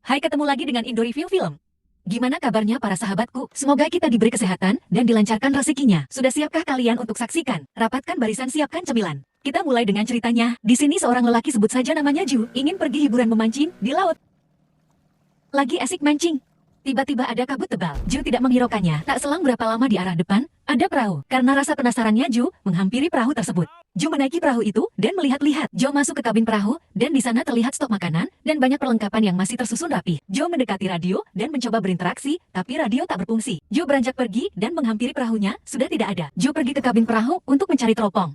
Hai, ketemu lagi dengan Indo Review Film. Gimana kabarnya para sahabatku? Semoga kita diberi kesehatan dan dilancarkan rezekinya. Sudah siapkah kalian untuk saksikan? Rapatkan barisan, siapkan cemilan. Kita mulai dengan ceritanya. Di sini seorang lelaki, sebut saja namanya Ju, ingin pergi hiburan memancing di laut. Lagi asik mancing. Tiba-tiba ada kabut tebal. Ju tidak menghiraukannya. Tak selang berapa lama di arah depan, ada perahu. Karena rasa penasarannya, Ju menghampiri perahu tersebut. Ju menaiki perahu itu dan melihat-lihat. Jo masuk ke kabin perahu, dan di sana terlihat stok makanan dan banyak perlengkapan yang masih tersusun rapi. Jo mendekati radio dan mencoba berinteraksi, tapi radio tak berfungsi. Jo beranjak pergi dan menghampiri perahunya, sudah tidak ada. Jo pergi ke kabin perahu untuk mencari teropong.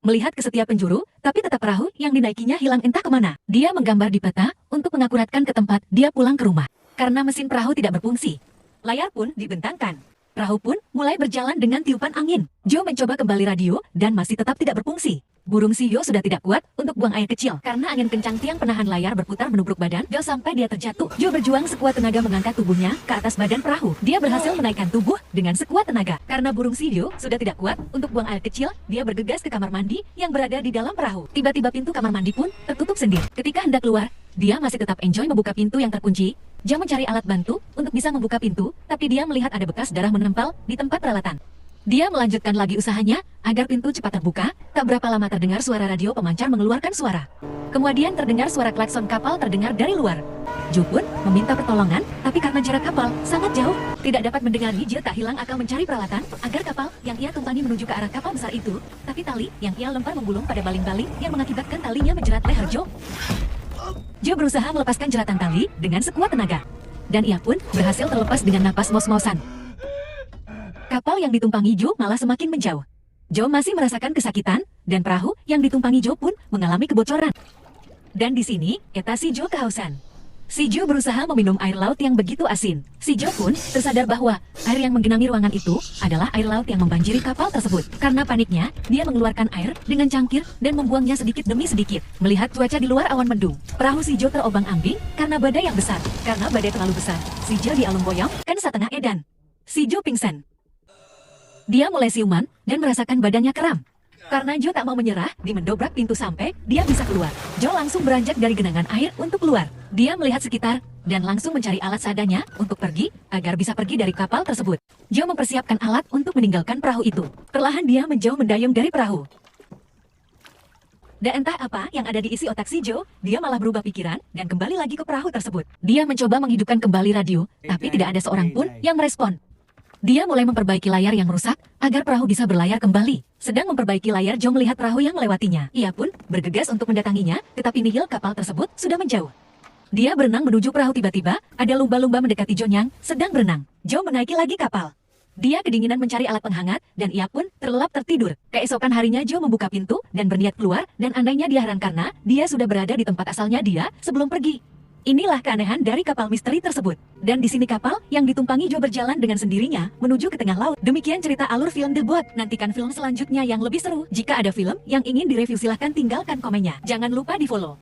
Melihat ke setiap penjuru, tapi tetap perahu yang dinaikinya hilang entah kemana. Dia menggambar di peta untuk mengakuratkan ke tempat dia pulang ke rumah. Karena mesin perahu tidak berfungsi, layar pun dibentangkan. Perahu pun mulai berjalan dengan tiupan angin. Jo mencoba kembali radio dan masih tetap tidak berfungsi. Burung Shio sudah tidak kuat untuk buang air kecil. Karena angin kencang, tiang penahan layar berputar menubruk badan Jo sampai dia terjatuh. Jo berjuang sekuat tenaga mengangkat tubuhnya ke atas badan perahu. Dia berhasil menaikkan tubuh dengan sekuat tenaga. Karena burung Shio sudah tidak kuat untuk buang air kecil, dia bergegas ke kamar mandi yang berada di dalam perahu. Tiba-tiba pintu kamar mandi pun tertutup sendiri. Ketika hendak keluar, dia masih tetap enjoy membuka pintu yang terkunci. Jo mencari alat bantu untuk bisa membuka pintu, tapi dia melihat ada bekas darah menempel di tempat peralatan. Dia melanjutkan lagi usahanya agar pintu cepat terbuka. Tak berapa lama terdengar suara radio pemancar mengeluarkan suara. Kemudian terdengar suara klakson kapal terdengar dari luar. Jo pun meminta pertolongan, tapi karena jarak kapal sangat jauh, tidak dapat mendengarnya. Jo tak hilang akal mencari peralatan agar kapal yang ia tumpangi menuju ke arah kapal besar itu, tapi tali yang ia lempar menggulung pada baling-baling yang mengakibatkan talinya menjerat leher Jo. Jo berusaha melepaskan jeratan tali dengan sekuat tenaga. Dan ia pun berhasil terlepas dengan napas ngos-ngosan. Kapal yang ditumpangi Jo malah semakin menjauh. Jo masih merasakan kesakitan, dan perahu yang ditumpangi Jo pun mengalami kebocoran. Dan di sini, kata si Jo kehausan. Si Jo berusaha meminum air laut yang begitu asin. Si Jo pun tersadar bahwa air yang menggenangi ruangan itu adalah air laut yang membanjiri kapal tersebut. Karena paniknya, dia mengeluarkan air dengan cangkir dan membuangnya sedikit demi sedikit. Melihat cuaca di luar awan mendung, perahu si Jo terobang-ambing karena badai yang besar. Karena badai terlalu besar, si Jo dialumboyong kan setengah edan. Si Jo pingsan. Dia mulai siuman dan merasakan badannya kram. Karena Jo tak mau menyerah, dia mendobrak pintu sampai dia bisa keluar. Jo langsung beranjak dari genangan air untuk keluar. Dia melihat sekitar dan langsung mencari alat seadanya untuk pergi agar bisa pergi dari kapal tersebut. Jo mempersiapkan alat untuk meninggalkan perahu itu. Perlahan dia menjauh mendayung dari perahu. Dan entah apa yang ada di isi otak si Jo, dia malah berubah pikiran dan kembali lagi ke perahu tersebut. Dia mencoba menghidupkan kembali radio, tapi tidak ada seorang pun yang merespon. Dia mulai memperbaiki layar yang rusak agar perahu bisa berlayar kembali. Sedang memperbaiki layar, Jo melihat perahu yang melewatinya. Ia pun bergegas untuk mendatanginya, tetapi nihil kapal tersebut sudah menjauh. Dia berenang menuju perahu, tiba-tiba ada lumba-lumba mendekati Jo yang sedang berenang. Jo menaiki lagi kapal. Dia kedinginan mencari alat penghangat dan ia pun terlelap tertidur. Keesokan harinya Jo membuka pintu dan berniat keluar, dan andainya dia heran karena dia sudah berada di tempat asalnya dia sebelum pergi. Inilah keanehan dari kapal misteri tersebut. Dan di sini kapal yang ditumpangi Jo berjalan dengan sendirinya menuju ke tengah laut. Demikian cerita alur film The Boat. Nantikan film selanjutnya yang lebih seru. Jika ada film yang ingin direview, silahkan tinggalkan komennya. Jangan lupa di follow.